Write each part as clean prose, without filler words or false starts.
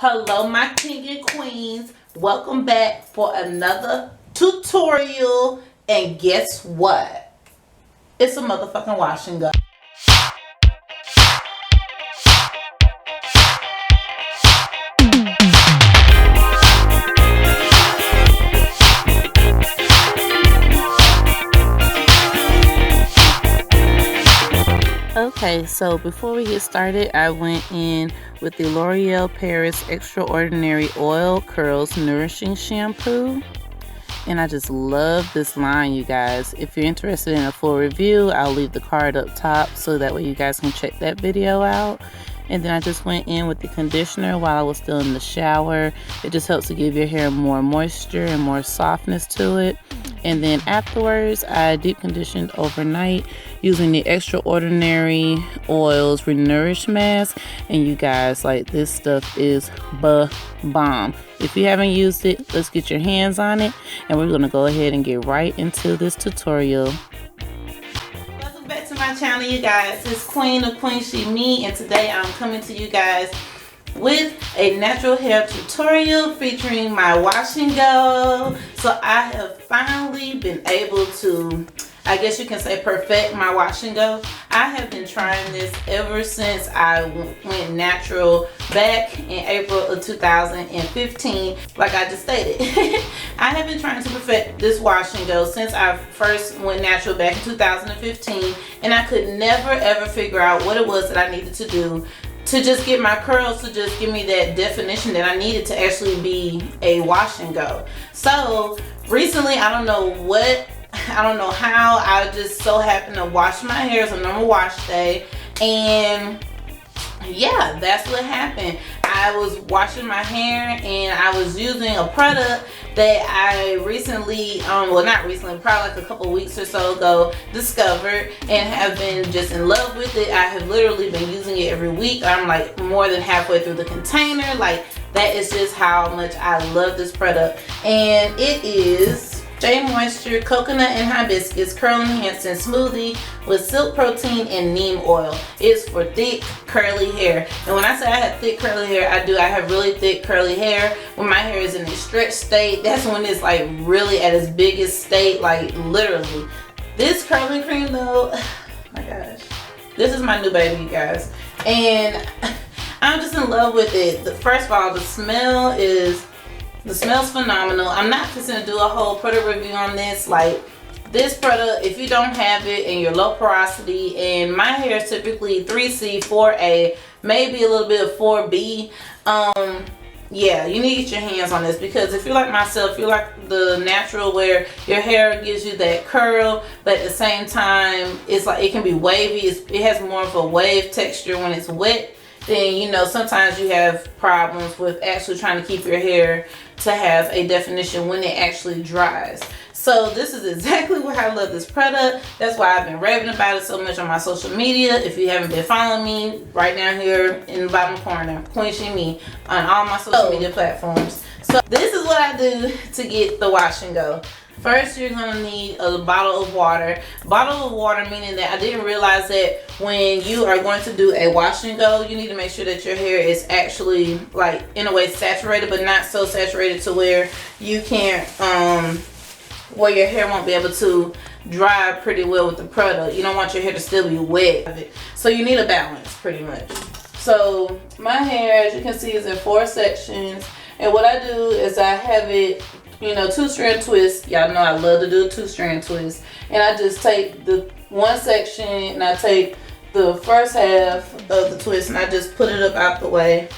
Hello my king and queens, welcome back for another tutorial. And guess what? It's a motherfucking wash and go. Okay, so before we get started, I went in with the L'Oreal Paris Extraordinary Oil Curls Nourishing Shampoo. And I just love this line, you guys. If you're interested in a full review, I'll leave the card up top so that way you guys can check that video out. And then I just went in with the conditioner while I was still in the shower. It just helps to give your hair more moisture and more softness to it. And then afterwards, I deep conditioned overnight using the Extraordinary Oils Renourish Mask. And you guys, like, this stuff is bomb. If you haven't used it, let's get your hands on it. And we're going to go ahead and get right into this tutorial. Welcome back to my channel, you guys. It's Queen of Queen She Me, and today I'm coming to you guys with a natural hair tutorial featuring my wash and go. So I have finally been able to, I guess you can say, perfect my wash and go. I have been trying this ever since I went natural back in April of 2015. Like I just stated, I have been trying to perfect this wash and go since I first went natural back in 2015, and I could never ever figure out what it was that I needed to do to just get my curls to just give me that definition that I needed to actually be a wash and go. So recently, I don't know how, I just so happened to wash my hair. It's a normal wash day, and yeah, that's what happened. I was washing my hair and I was using a product that I recently, well not recently, probably like a couple weeks or so ago, discovered and have been just in love with it. I have literally been using it every week. I'm like more than halfway through the container. Like, that is just how much I love this product. And it is Shea Moisture Coconut and Hibiscus Curl Enhancing Smoothie with Silk Protein and Neem Oil. It's for thick curly hair. And when I say I have thick curly hair, I have really thick curly hair. When my hair is in a stretched state, that's when it's like really at its biggest state, like literally. This curling cream though, oh my gosh, this is my new baby, you guys. And I'm just in love with it. First of all, the smell's phenomenal. I'm not just gonna do a whole product review on this. Like, this product, if you don't have it and you're low porosity, and my hair is typically 3C, 4A, maybe a little bit of 4B, yeah, you need to get your hands on this, because if you're like myself, you're like the natural where your hair gives you that curl, but at the same time it's like it can be wavy. It has more of a wave texture when it's wet. Then, you know, sometimes you have problems with actually trying to keep your hair to have a definition when it actually dries. So this is exactly why I love this product. That's why I've been raving about it so much on my social media. If you haven't been following me, right down here in the bottom corner, Queen She Me, on all my social media platforms. So this is what I do to get the wash and go. First, you're going to need a bottle of water. Bottle of water meaning that I didn't realize that when you are going to do a wash and go, you need to make sure that your hair is actually, like, in a way saturated, but not so saturated to where you can't, where your hair won't be able to dry pretty well with the product. You don't want your hair to still be wet. So you need a balance pretty much. So my hair, as you can see, is in 4 sections. And what I do is I have it, you know, 2-strand twist. Y'all know I love to do a 2-strand twist. And I just take the one section and I take the first half of the twist and I just put it up out the way.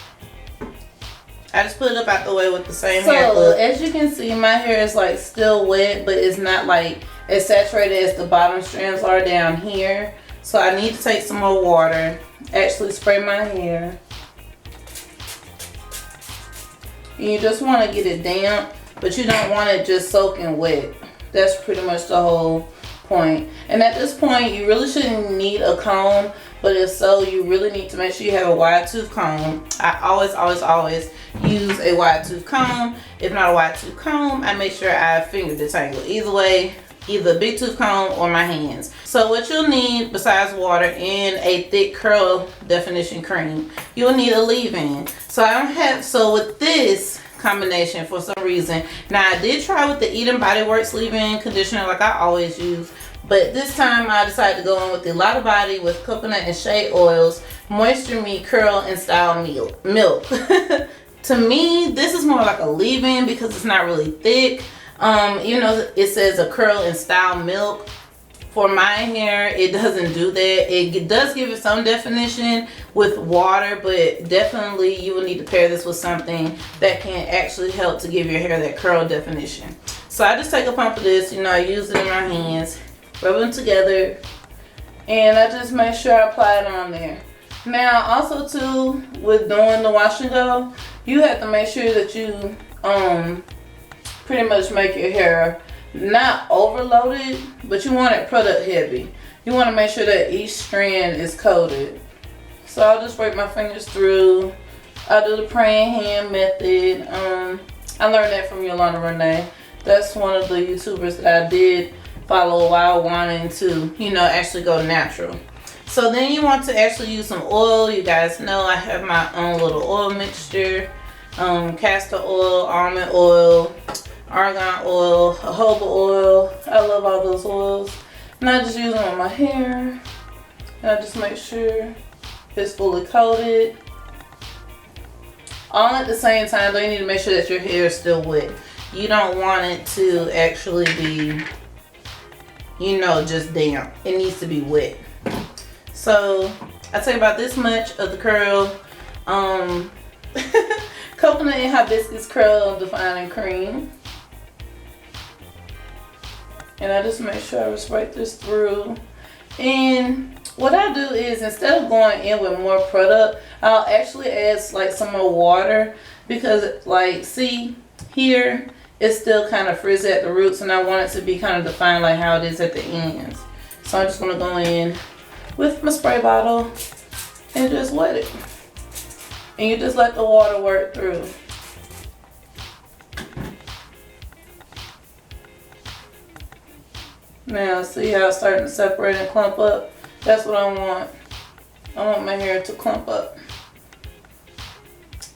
I just put it up out the way with the same hair clip. As you can see, my hair is like still wet, but it's not like as saturated as the bottom strands are down here. So I need to take some more water, actually spray my hair. And you just want to get it damp, but you don't want it just soaking wet. That's pretty much the whole point. And at this point, you really shouldn't need a comb, but if so, you really need to make sure you have a wide tooth comb. I always use a wide tooth comb. If not a wide tooth comb, I make sure I finger detangle. Either way, either a big tooth comb or my hands. So what you'll need besides water and a thick curl definition cream, you'll need a leave-in. So with this combination, for some reason, now I did try with the Eden BodyWorks leave-in conditioner like I always use, but this time I decided to go in with the Lotta Body with coconut and shea oils, moisture me, curl and style milk. To me, this is more like a leave-in because it's not really thick. Even though it says a curl and style milk, for my hair it doesn't do that. It does give it some definition with water, but definitely you will need to pair this with something that can actually help to give your hair that curl definition. So I just take a pump of this, I use it in my hands, rub them together, and I just make sure I apply it on there. Now also too, with doing the wash and go, you have to make sure that you pretty much make your hair not overloaded, but you want it product heavy. You want to make sure that each strand is coated. So I'll just work my fingers through. I'll do the praying hand method. I learned that from Yolanda Renee. That's one of the YouTubers that I did follow a while wanting to, actually go natural. So then you want to actually use some oil. You guys know I have my own little oil mixture. Castor oil, almond oil, argan oil, jojoba oil. I love all those oils. And I just use them on my hair. And I just make sure it's fully coated. All at the same time, though, you need to make sure that your hair is still wet. You don't want it to actually be, just damp. It needs to be wet. So I take about this much of the curl, coconut and hibiscus curl defining cream. And I just make sure I spray this through. And what I do is, instead of going in with more product, I'll actually add like some more water, because like, see here, it's still kind of frizzy at the roots, and I want it to be kind of defined like how it is at the ends. So I'm just going to go in with my spray bottle and just wet it. And you just let the water work through. Now see how it's starting to separate and clump up? That's what I want. I want my hair to clump up.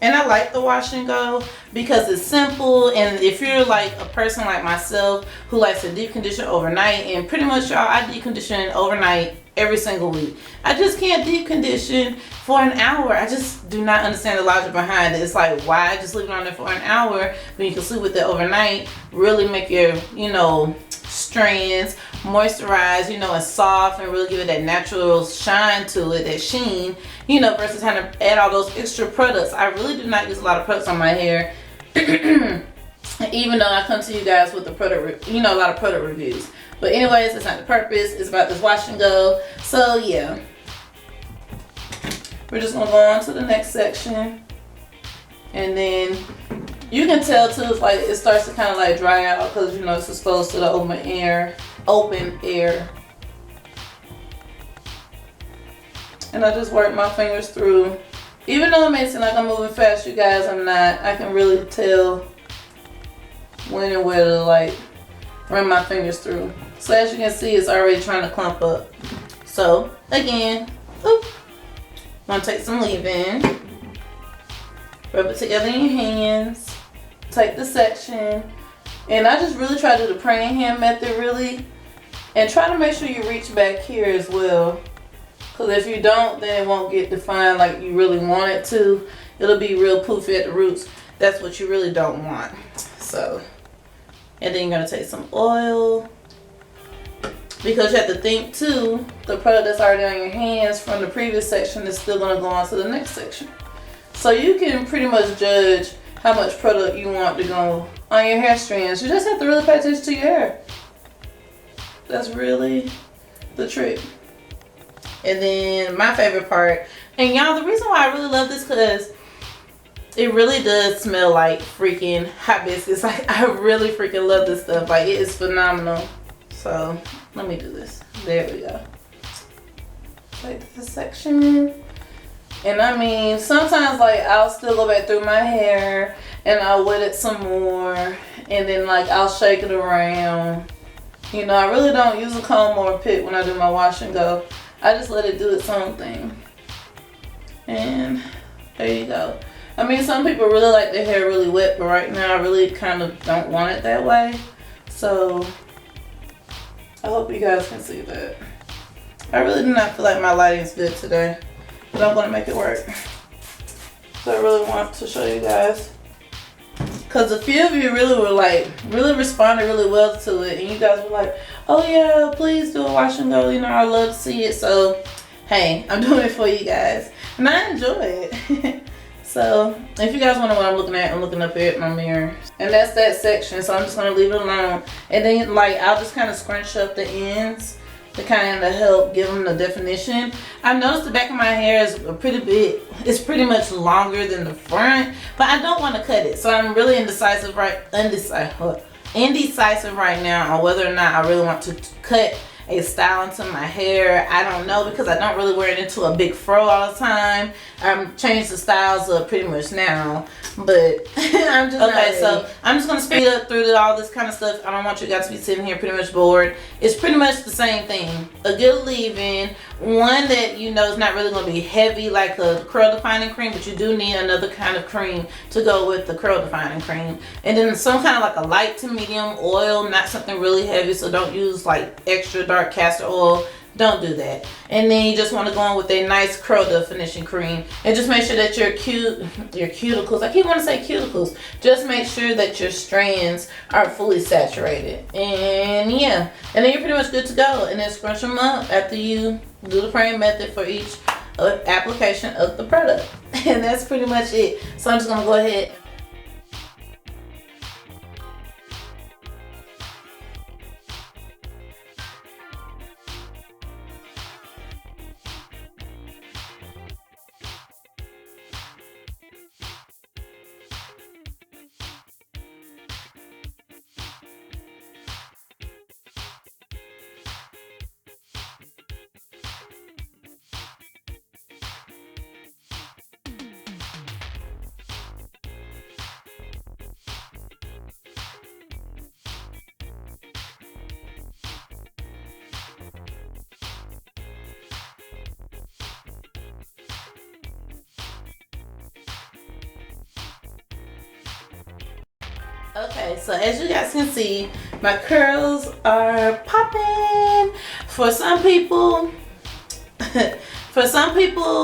And I like the wash and go because it's simple, and if you're like a person like myself who likes to deep condition overnight, and pretty much y'all, I deep condition overnight every single week. I just can't deep condition for an hour. I just do not understand the logic behind it. It's like, why just leave it on there for an hour when you can sleep with it overnight, really make your, strands moisturize, and soft, and really give it that natural shine to it, that sheen, versus having to add all those extra products. I really do not use a lot of products on my hair. Even though I come to you guys with the product, a lot of product reviews. But anyways, that's not the purpose. It's about this wash and go. So yeah, we're just gonna go on to the next section, and then you can tell too, it's like it starts to kind of like dry out because it's exposed to the open air. And I just work my fingers through. Even though it may seem like I'm moving fast, you guys, I'm not. I can really tell when and where to like run my fingers through. So as you can see, it's already trying to clump up. So again, I'm gonna take some leave-in, rub it together in your hands, take the section, and I just really try to do the praying hand method really, and try to make sure you reach back here as well, because if you don't, then it won't get defined like you really want it to. It'll be real poofy at the roots. That's what you really don't want. So, and then you're gonna take some oil, because you have to think too, the product that's already on your hands from the previous section is still gonna go on to the next section. So you can pretty much judge how much product you want to go on your hair strands. You just have to really pay attention to your hair. That's really the trick. And then my favorite part, and y'all, the reason why I really love this, because it really does smell like freaking hibiscus. Like, I really freaking love this stuff. Like, it is phenomenal. So let me do this. There we go. Take this section. And I mean, sometimes like I'll still go back through my hair and I'll wet it some more, and then like I'll shake it around You know, I really don't use a comb or a pick when I do my wash and go. I just let it do its own thing. And there you go. I mean, some people really like their hair really wet, but right now I really kind of don't want it that way. So I hope you guys can see that. I really do not feel like my lighting is good today, but I'm going to make it work. So I really want to show you guys. Because a few of you really were like, really responded really well to it. And you guys were like, oh yeah, please do a wash and go. You know, I love to see it. So, hey, I'm doing it for you guys. And I enjoy it. So, if you guys wonder what I'm looking at, I'm looking up here at my mirror. And that's that section. So I'm just going to leave it alone. And then, like, I'll just kind of scrunch up the ends to kind of help give them the definition. I've noticed the back of my hair is pretty big. It's pretty much longer than the front, but I don't want to cut it. So I'm really indecisive right now on whether or not I really want to cut a style into my hair. I don't know, because I don't really wear it into a big fro all the time. I'm changed the styles up pretty much now, but I'm just okay. So I'm just gonna speed up through all this kind of stuff. I don't want you guys to be sitting here pretty much bored. It's pretty much the same thing. A good leave-in, one that you know is not really gonna be heavy like a curl defining cream, but you do need another kind of cream to go with the curl defining cream, and then some kind of like a light to medium oil, not something really heavy. So don't use like extra dark castor oil. Don't do that. And then you just want to go in with a nice curl definition cream, and just make sure that your cuticles, I keep wanting to say cuticles, just make sure that your strands are fully saturated. And yeah, and then you're pretty much good to go. And then scrunch them up after you do the frame method for each application of the product. And that's pretty much it. So I'm just gonna go ahead. Okay, so as you guys can see, my curls are popping. For some people,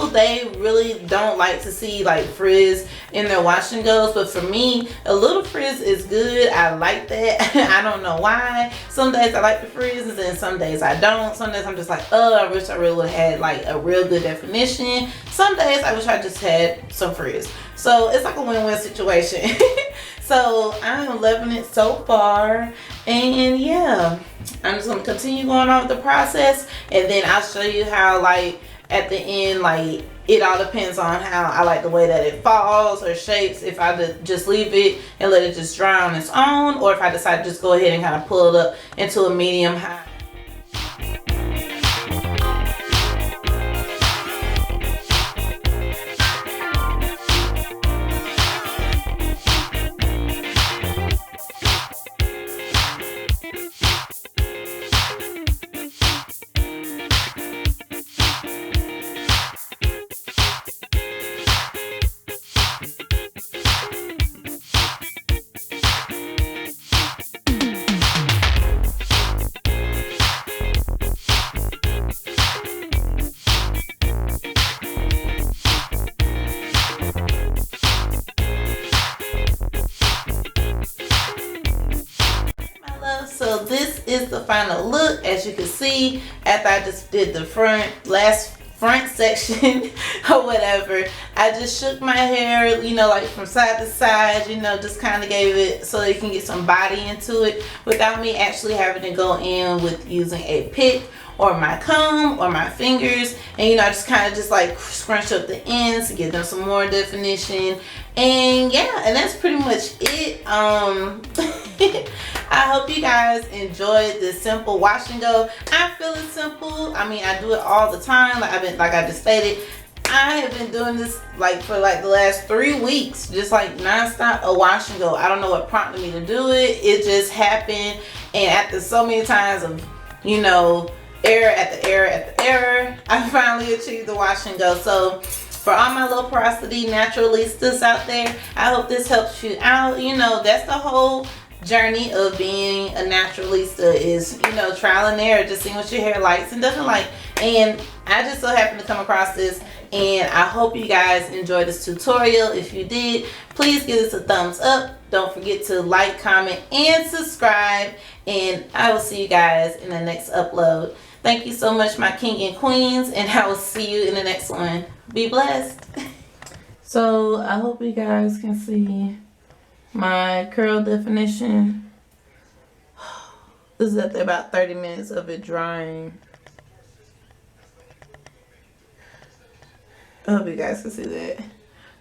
they really don't like to see like frizz in their wash and goes, but for me, a little frizz is good. I like that. I don't know why. Some days I like the frizzes and some days I don't. Some days I'm just like, oh, I wish I really would have had like a real good definition. Some days I wish I just had some frizz. So it's like a win-win situation. So I'm loving it so far, and yeah, I'm just gonna continue going on with the process, and then I'll show you how, like, at the end, like, it all depends on how I like the way that it falls or shapes. If I just leave it and let it just dry on its own, or if I decide to just go ahead and kind of pull it up into a medium high. So this is the final look. As you can see, after I just did the last front section or whatever, I just shook my hair, you know, like from side to side, you know, just kind of gave it so you can get some body into it without me actually having to go in with using a pick or my comb or my fingers. And you know, I just kind of just like scrunch up the ends to give them some more definition. And yeah, and that's pretty much it. I hope you guys enjoyed this simple wash and go. I feel it's simple. I mean, I do it all the time. Like I just stated, I have been doing this like for like the last 3 weeks, just like nonstop, a wash and go. I don't know what prompted me to do it. It just happened, and after so many times of, you know, error after error after error, I finally achieved the wash and go. So for all my low porosity naturalistas out there, I hope this helps you out. You know, that's the whole journey of being a naturalista, is, you know, trial and error, just seeing what your hair likes and doesn't like. And I just so happened to come across this, and I hope you guys enjoyed this tutorial. If you did, please give us a thumbs up. Don't forget to like, comment, and subscribe, and I will see you guys in the next upload. Thank you so much, my king and queens, and I will see you in the next one. Be blessed. So I hope you guys can see my curl definition. This is after about 30 minutes of it drying. I hope you guys can see that.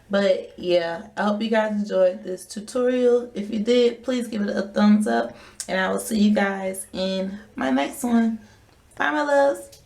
But yeah, I hope you guys enjoyed this tutorial. If you did, please give it a thumbs up, and I will see you guys in my next one. Bye, my loves.